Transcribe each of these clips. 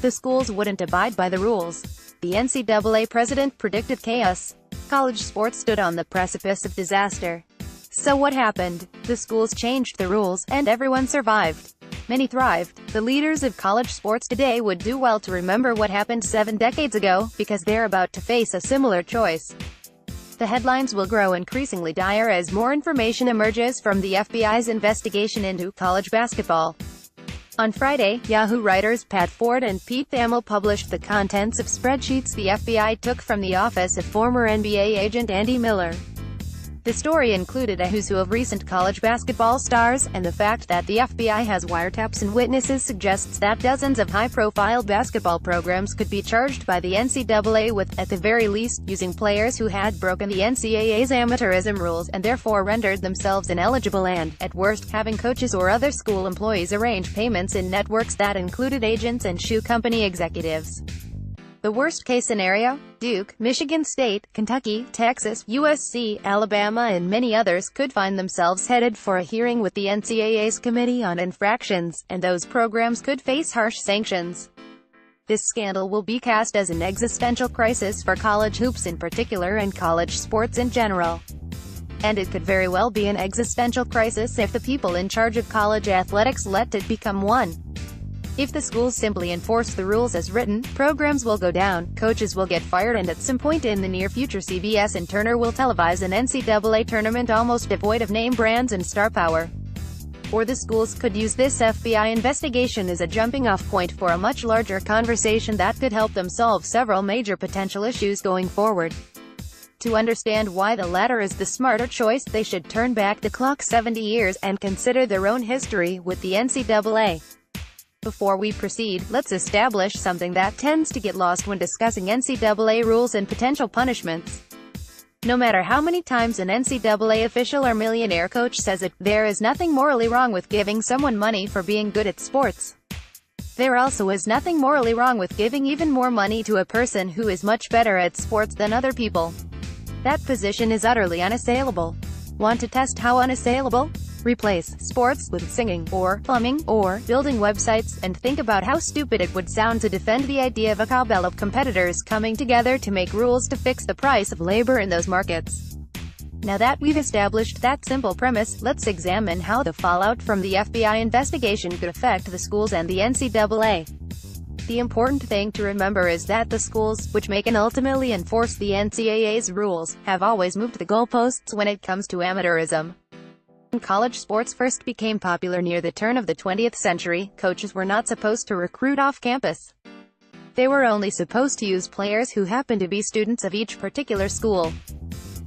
The schools wouldn't abide by the rules. The NCAA president predicted chaos. College sports stood on the precipice of disaster. So what happened? The schools changed the rules, and everyone survived. Many thrived. The leaders of college sports today would do well to remember what happened 7 decades ago, because they're about to face a similar choice. The headlines will grow increasingly dire as more information emerges from the FBI's investigation into college basketball. On Friday, Yahoo writers Pat Ford and Pete Thamel published the contents of spreadsheets the FBI took from the office of former NBA agent Andy Miller. The story included a who's who of recent college basketball stars, and the fact that the FBI has wiretaps and witnesses suggests that dozens of high-profile basketball programs could be charged by the NCAA with, at the very least, using players who had broken the NCAA's amateurism rules, and therefore rendered themselves ineligible and, at worst, having coaches or other school employees arrange payments in networks that included agents and shoe company executives. The worst-case scenario? Duke, Michigan State, Kentucky, Texas, USC, Alabama and many others could find themselves headed for a hearing with the NCAA's Committee on Infractions, and those programs could face harsh sanctions. This scandal will be cast as an existential crisis for college hoops in particular and college sports in general. And it could very well be an existential crisis if the people in charge of college athletics let it become one. If the schools simply enforce the rules as written, programs will go down, coaches will get fired, and at some point in the near future CBS and Turner will televise an NCAA tournament almost devoid of name brands and star power. Or the schools could use this FBI investigation as a jumping-off point for a much larger conversation that could help them solve several major potential issues going forward. To understand why the latter is the smarter choice, they should turn back the clock 70 years, and consider their own history with the NCAA. Before we proceed, let's establish something that tends to get lost when discussing NCAA rules and potential punishments. No matter how many times an NCAA official or millionaire coach says it, there is nothing morally wrong with giving someone money for being good at sports. There also is nothing morally wrong with giving even more money to a person who is much better at sports than other people. That position is utterly unassailable. Want to test how unassailable? Replace sports with singing, or plumbing, or building websites, and think about how stupid it would sound to defend the idea of a cabal of competitors coming together to make rules to fix the price of labor in those markets. Now that we've established that simple premise, let's examine how the fallout from the FBI investigation could affect the schools and the NCAA. The important thing to remember is that the schools, which make and ultimately enforce the NCAA's rules, have always moved the goalposts when it comes to amateurism. When college sports first became popular near the turn of the 20th century, coaches were not supposed to recruit off campus. They were only supposed to use players who happened to be students of each particular school.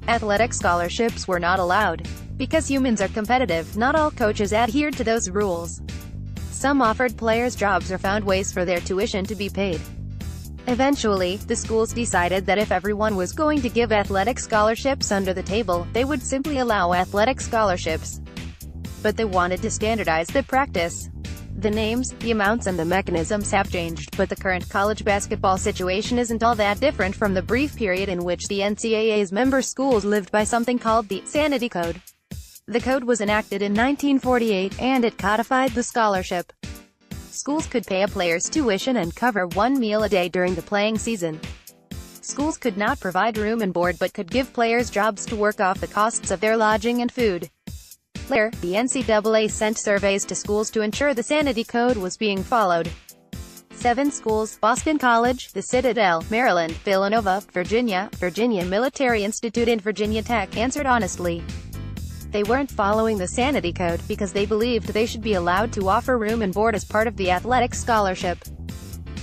Athletic scholarships were not allowed. Because humans are competitive, not all coaches adhered to those rules. Some offered players jobs or found ways for their tuition to be paid. Eventually, the schools decided that if everyone was going to give athletic scholarships under the table, they would simply allow athletic scholarships. But they wanted to standardize the practice. The names, the amounts and the mechanisms have changed, but the current college basketball situation isn't all that different from the brief period in which the NCAA's member schools lived by something called the Sanity Code. The code was enacted in 1948, and it codified the scholarship. Schools could pay a player's tuition and cover one meal a day during the playing season. Schools could not provide room and board but could give players jobs to work off the costs of their lodging and food. Later, the NCAA sent surveys to schools to ensure the Sanity Code was being followed. 7 schools, Boston College, the Citadel, Maryland, Villanova, Virginia, Virginia Military Institute and Virginia Tech, answered honestly. They weren't following the Sanity Code because they believed they should be allowed to offer room and board as part of the athletic scholarship.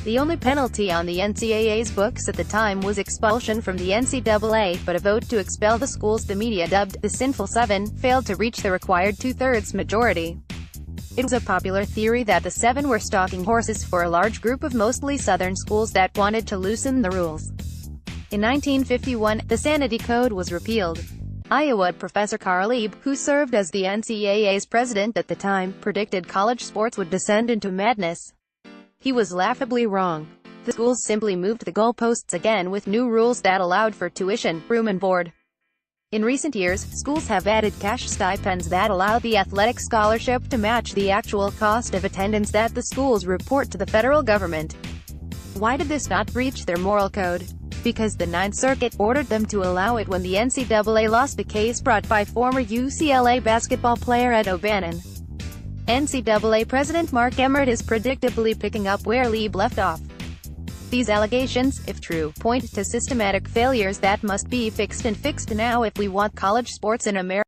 The only penalty on the NCAA's books at the time was expulsion from the NCAA, but a vote to expel the schools the media dubbed the Sinful Seven failed to reach the required two-thirds majority. It was a popular theory that the Seven were stalking horses for a large group of mostly Southern schools that wanted to loosen the rules. In 1951, the Sanity Code was repealed. Iowa professor Carl Ebe, who served as the NCAA's president at the time, predicted college sports would descend into madness. He was laughably wrong. The schools simply moved the goalposts again with new rules that allowed for tuition, room and board. In recent years, schools have added cash stipends that allow the athletic scholarship to match the actual cost of attendance that the schools report to the federal government. Why did this not breach their moral code? Because the Ninth Circuit ordered them to allow it when the NCAA lost the case brought by former UCLA basketball player Ed O'Bannon. NCAA President Mark Emmert is predictably picking up where Lieb left off. These allegations, if true, point to systematic failures that must be fixed and fixed now if we want college sports in America.